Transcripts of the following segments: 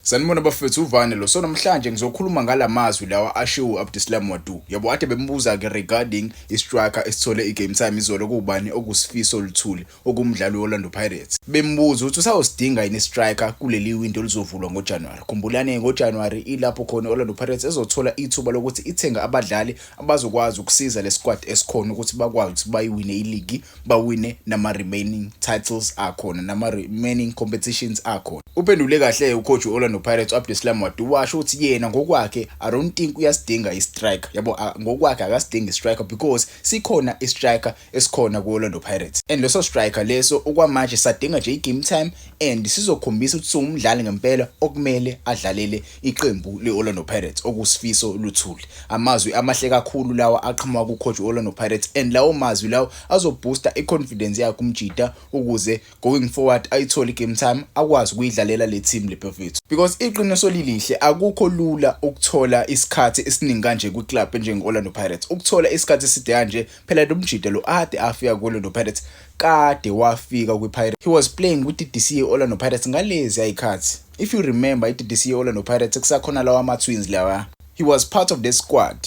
Sanibona bafethu uvane lo. So namhlanje ngizokhuluma ngalamazwi lawa ashiwo Abdeslam Wadu. Yabo ade bembuza ke regarding istriker esithole igame time izolo kubani okusifiso Luthuli okumdlali weOrlando Pirates. Bembuza ukuthi usawusidinga yini istriker kuleli window lizovulwa ngoJanuary. Khumbulani ngoJanuary ilapho khona iOrlando Pirates ezothola ithuba lokuthi ithenga abadlali abazokwazi ukusiza le squad esikhona ukuthi bakwazi ukuthi bayiwine iligi, bawine nama remaining titles akhona nama remaining competitions akhona. Uphendule kahle ucoach weOrlando Pirates Abdeslam Wadu washo ukuthi yena ngokwakhe I don't think uyasidinga istriker. Yabo ngokwakhe akasidinga istriker because sikhona istriker esikhona kuOrlando Pirates. And leso striker leso okwamanje sadinga nje igame time and sizokhombisa ukuthi umdlali ngempela okumele adlalele iqembu leOrlando Pirates okusifiso Luthuli. Amazwi amahle kakhulu lawa aqhamuka kucoach weOrlando Pirates and lawo mazwi lawo azobooster iconfidence yakhe umjida ukuze going forward ayithole igame time akwazi ukuyidlalela le team lePerfect. Because iqiniso lilihle akukho lula ukuthola isikhathi esiningi kanje kwiclub enjengeOrlando Pirates. Ukuthola isikhathi eside kanje phela umjida lo ade afika kuOrlando Pirates kade wafika kwiPirates. He was playing with DDC Orlando Pirates ngalezi ayikhathi. If you remember DDC Orlando Pirates kusakhona lawa ama-twins lawa. He was part of the squad.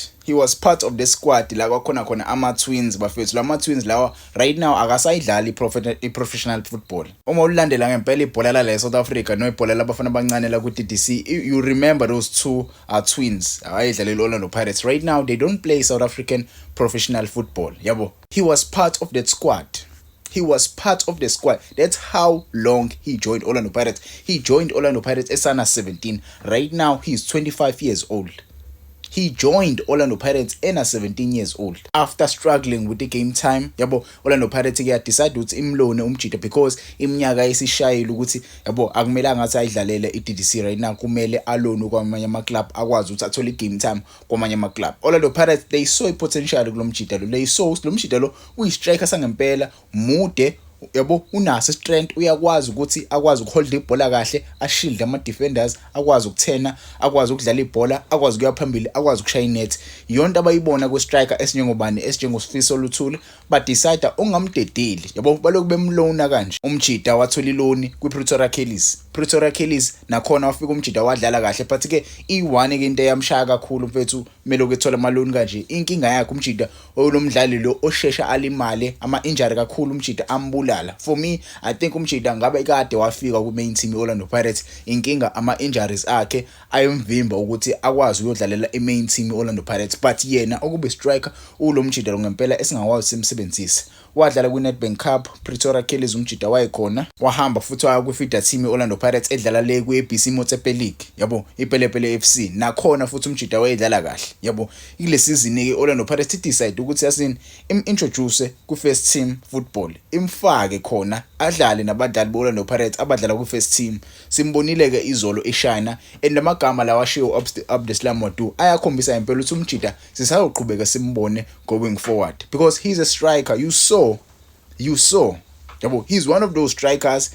La kwakhona ama-twins bafethu. Lama-twins lawa right now akasayidlali i-professional football. Uma ulandela ngempela ibhola la eSouth Africa no ibhola labafana abancane la ku-DDC, you remember those two are twins. Ayidlalela Orlando Pirates. Right now they don't play South African professional football. Yabo. He was part of that squad. That's how long he joined Orlando Pirates. He joined Orlando Pirates as under 17. Right now he's 25 years old. He joined Orlando Pirates at 17 years old. After struggling with the game time, yabo Orlando Pirates decide ukuthi imlone umjida because iminyaka esishayile ukuthi yabo akumelanga athi ayidlalele iDDC right now, kumele alone kwamanye ama club akwazi ukuthi athole game time kwamanye ama club. Orlando Pirates they saw potential kulomjida lo. They saw lomjida lo uyistriker sangempela, mude, yabo unaso strength, uyakwazi ukuthi akwazi ukuhold ibhola kahle, ashield ama defenders, akwazi ukuthena, akwazi ukudlala ibhola, akwazi ukuya phambili, akwazi ukushaya inet. Yonke abayibona ku striker esinjengobani esinjengoSifiso Luthuli but decide ongamdedeli. Yabo baloku bemlona kanje. Umjida wathola iloni kwiPretoria Kellies. Pretoria Kellies nakhona wafika umjida wadlala kahle but ke i1 ke into eyamshaya kakhulu mfethu meloko ethola amaloni kanje. Inkinga yakhe umjida olomdlali lo oshesha alimale, ama injury kakhulu umjida ambulala. For me I think umjida ngabe kade wafika ku main team Orlando Pirates, inkinga ama injuries akhe ayemvimba ukuthi akwazi ukudlalela imain team Orlando Pirates but yena okube striker ulomjida lo ngempela esingakwazi simsebenzisa. Wadlala kwiNedbank Cup, Pretoria Kellies umjida wayekhona, wahamba futhi waya kwi-feeder team Orlando Pirates edlala le ku-ABC Motsepe League, yabo iPelepele FC nakhona futhi umjida wayedlala kahle. Yabo ile season ke Orlando Pirates decide ukuthi yasini introduce ku-first team football, imfake khona adlale nabadlali beOrlando Pirates abadlala ku-first team. Simbonile ke izolo eShina and lamagama lawa ashiwo Abdeslam Wadu ayakhombisa impela ukuthi umjida sisayoqhubeka simbone going forward because he's a striker. You saw yabo he's one of those strikers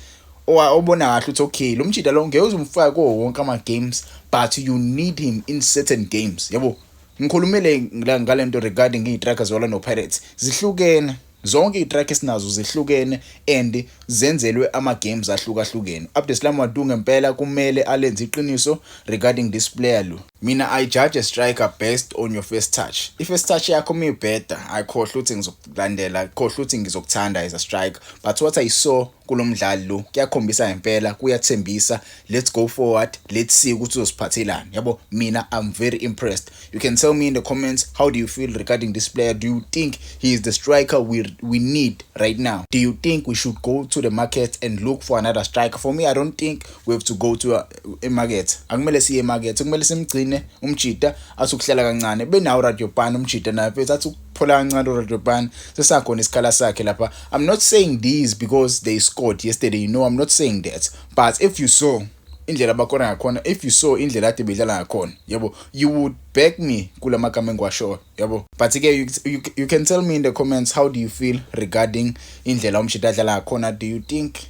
obona kahle ukuthi okay lo mjida lo ngeke uzumfaka ko wonke ama games but you need him in certain games. Yabo ngikhulumele ngalento regarding i-strikers Orlando Pirates zihlukene, zonke i-strikers esinazo zihlukene and zenzelwe ama games ahlukahlukene. Abdeslam Wadu ngempela kumele alenze iqiniso regarding this player lo. Mina I judge a striker based on your first touch. If first touch yakho mi better, ayikhohle ukuthi ngizokulandela, ayikhohle ukuthi ngizokuthanda as a striker, but what I saw kulomdlali lo kuyakhombisa impela, kuyathembisa. Let's go forward, let's see ukuthi uzosiphathelana. Yabo mina I'm very impressed. You can tell me in the comments, how do you feel regarding this player? Do you think he is the striker we need right now? Do you think we should go to the market and look for another striker? For me I don't think we have to go to a market. Akumele siye market, kumele simgcine umjida asukuhlela kancane. Benawo Radio Pan umjida naye mfethu athi ukuphola kancane Radio Pan sesakhona isikhala sakhe lapha. I'm not saying this because they scored yesterday, no, I'm not saying that, but if you saw indlela bakhona ngakhona, if you saw indlela ade bedlala ngakhona, yabo you would back me kula magama engiwasho, yabo. But ke you can tell me in the comments, how do you feel regarding indlela umjida adlala ngakhona? Do you think